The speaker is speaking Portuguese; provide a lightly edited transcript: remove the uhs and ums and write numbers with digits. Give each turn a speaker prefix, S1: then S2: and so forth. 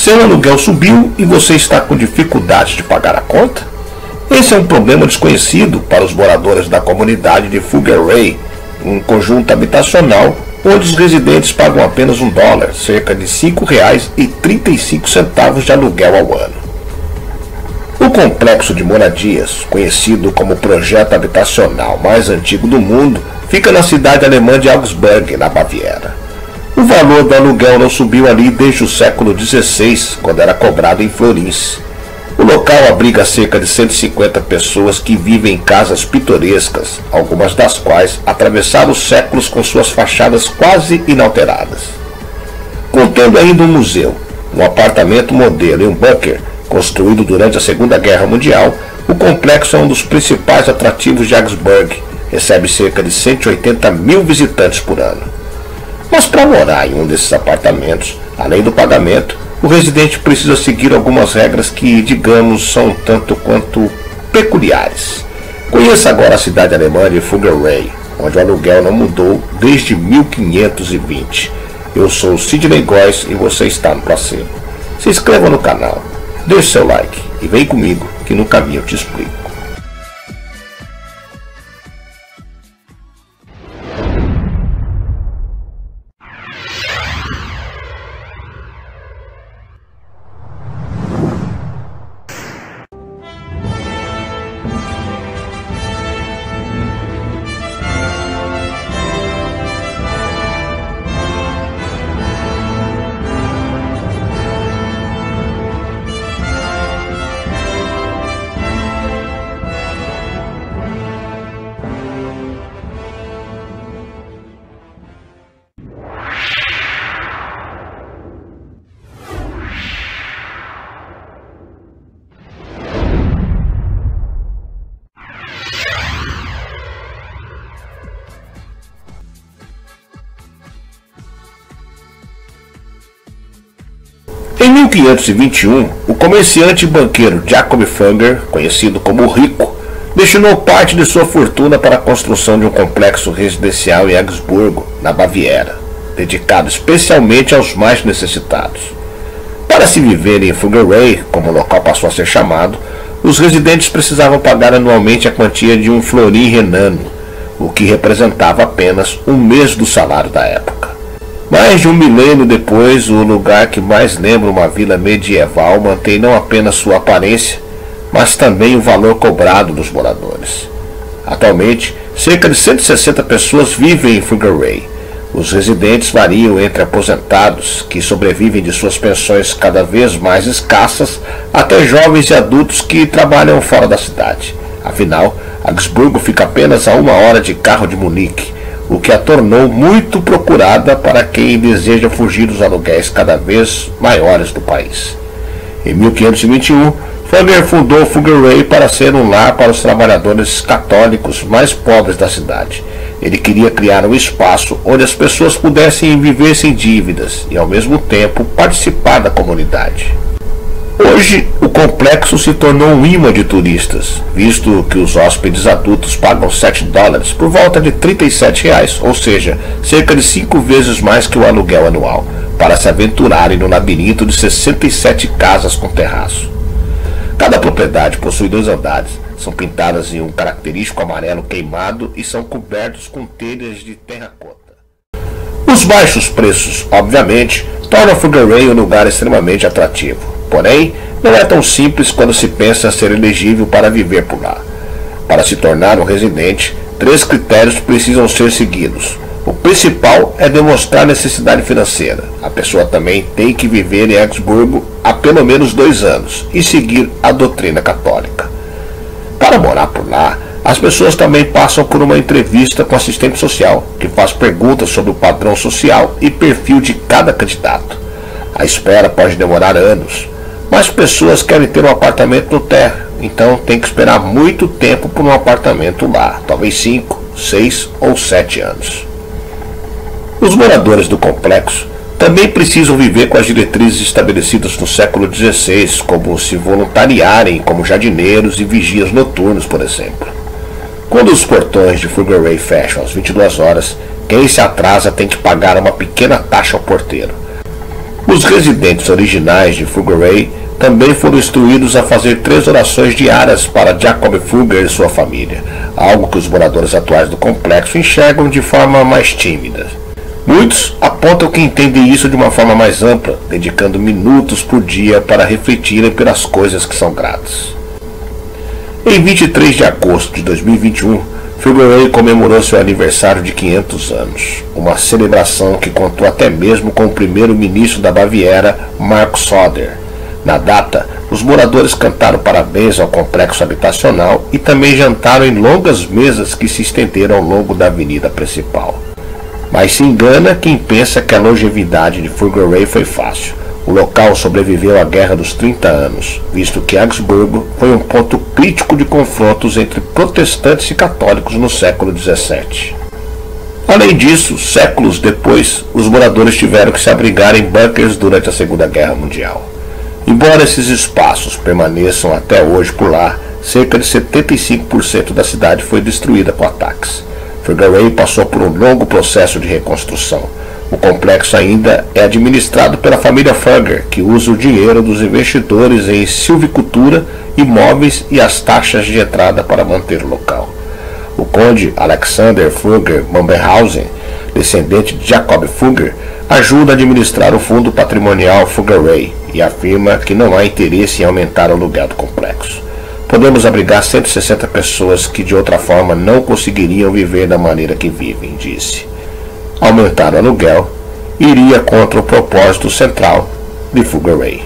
S1: Seu aluguel subiu e você está com dificuldade de pagar a conta? Esse é um problema desconhecido para os moradores da comunidade de Fugger Ray, um conjunto habitacional onde os residentes pagam apenas $1, cerca de R$ 5,35 de aluguel ao ano. O complexo de moradias, conhecido como o projeto habitacional mais antigo do mundo, fica na cidade alemã de Augsburg, na Baviera. O valor do aluguel não subiu ali desde o século XVI, quando era cobrado em florins. O local abriga cerca de 150 pessoas que vivem em casas pitorescas, algumas das quais atravessaram os séculos com suas fachadas quase inalteradas. Contendo ainda um museu, um apartamento modelo e um bunker, construído durante a Segunda Guerra Mundial, o complexo é um dos principais atrativos de Augsburg, recebe cerca de 180 mil visitantes por ano. Mas para morar em um desses apartamentos, além do pagamento, o residente precisa seguir algumas regras que, digamos, são um tanto quanto peculiares. Conheça agora a cidade alemã de Fugger Ray, onde o aluguel não mudou desde 1520. Eu sou o Sidney Góes e você está no passeio. Se inscreva no canal, deixe seu like e vem comigo que no caminho eu te explico. Em 1521, o comerciante e banqueiro Jacob Fugger, conhecido como o Rico, destinou parte de sua fortuna para a construção de um complexo residencial em Augsburgo, na Baviera, dedicado especialmente aos mais necessitados. Para se viver em Fugger Ray, como o local passou a ser chamado, os residentes precisavam pagar anualmente a quantia de um florim renano, o que representava apenas um mês do salário da época. Mais de um milênio depois, o lugar que mais lembra uma vila medieval mantém não apenas sua aparência, mas também o valor cobrado dos moradores. Atualmente, cerca de 160 pessoas vivem em Fugger Ray. Os residentes variam entre aposentados, que sobrevivem de suas pensões cada vez mais escassas, até jovens e adultos que trabalham fora da cidade. Afinal, Augsburgo fica apenas a 1 hora de carro de Munique, o que a tornou muito procurada para quem deseja fugir dos aluguéis cada vez maiores do país. Em 1521, Fugger fundou Fugger Ray para ser um lar para os trabalhadores católicos mais pobres da cidade. Ele queria criar um espaço onde as pessoas pudessem viver sem dívidas e, ao mesmo tempo, participar da comunidade. Hoje, o complexo se tornou um imã de turistas, visto que os hóspedes adultos pagam $7 por volta de R$ 37, ou seja, cerca de 5 vezes mais que o aluguel anual, para se aventurarem no labirinto de 67 casas com terraço. Cada propriedade possui 2 andares, são pintadas em um característico amarelo queimado e são cobertos com telhas de terracota. Os baixos preços, obviamente, tornam Fugger Ray um lugar extremamente atrativo. Porém, não é tão simples quando se pensa ser elegível para viver por lá. Para se tornar um residente, 3 critérios precisam ser seguidos. O principal é demonstrar necessidade financeira. A pessoa também tem que viver em Augsburgo há pelo menos 2 anos e seguir a doutrina católica. Para morar por lá, as pessoas também passam por uma entrevista com o assistente social, que faz perguntas sobre o padrão social e perfil de cada candidato. A espera pode demorar anos, mas pessoas querem ter um apartamento no térreo, então tem que esperar muito tempo por um apartamento lá, talvez 5, 6 ou 7 anos. Os moradores do complexo também precisam viver com as diretrizes estabelecidas no século XVI, como se voluntariarem como jardineiros e vigias noturnos, por exemplo. Quando os portões de Fugger Ray fecham às 22 horas, quem se atrasa tem que pagar uma pequena taxa ao porteiro. Os residentes originais de Fugger Ray também foram instruídos a fazer 3 orações diárias para Jacob Fugger e sua família, algo que os moradores atuais do complexo enxergam de forma mais tímida. Muitos apontam que entendem isso de uma forma mais ampla, dedicando minutos por dia para refletirem pelas coisas que são gratas. Em 23 de agosto de 2021, Fugger Ray comemorou seu aniversário de 500 anos, uma celebração que contou até mesmo com o primeiro-ministro da Baviera, Markus Söder. Na data, os moradores cantaram parabéns ao complexo habitacional e também jantaram em longas mesas que se estenderam ao longo da avenida principal. Mas se engana quem pensa que a longevidade de Fugger Ray foi fácil. O local sobreviveu à Guerra dos 30 anos, visto que Augsburgo foi um ponto crítico de confrontos entre protestantes e católicos no século XVII. Além disso, séculos depois, os moradores tiveram que se abrigar em bunkers durante a Segunda Guerra Mundial. Embora esses espaços permaneçam até hoje por lá, cerca de 75% da cidade foi destruída por ataques. Fugger Ray passou por um longo processo de reconstrução. O complexo ainda é administrado pela família Fugger, que usa o dinheiro dos investidores em silvicultura, imóveis e as taxas de entrada para manter o local. O conde Alexander Fugger Momberhausen, descendente de Jacob Fugger, ajuda a administrar o fundo patrimonial Fugger Ray e afirma que não há interesse em aumentar o aluguel do complexo. Podemos abrigar 160 pessoas que de outra forma não conseguiriam viver da maneira que vivem, disse. Aumentar o aluguel iria contra o propósito central de Fugger Ray.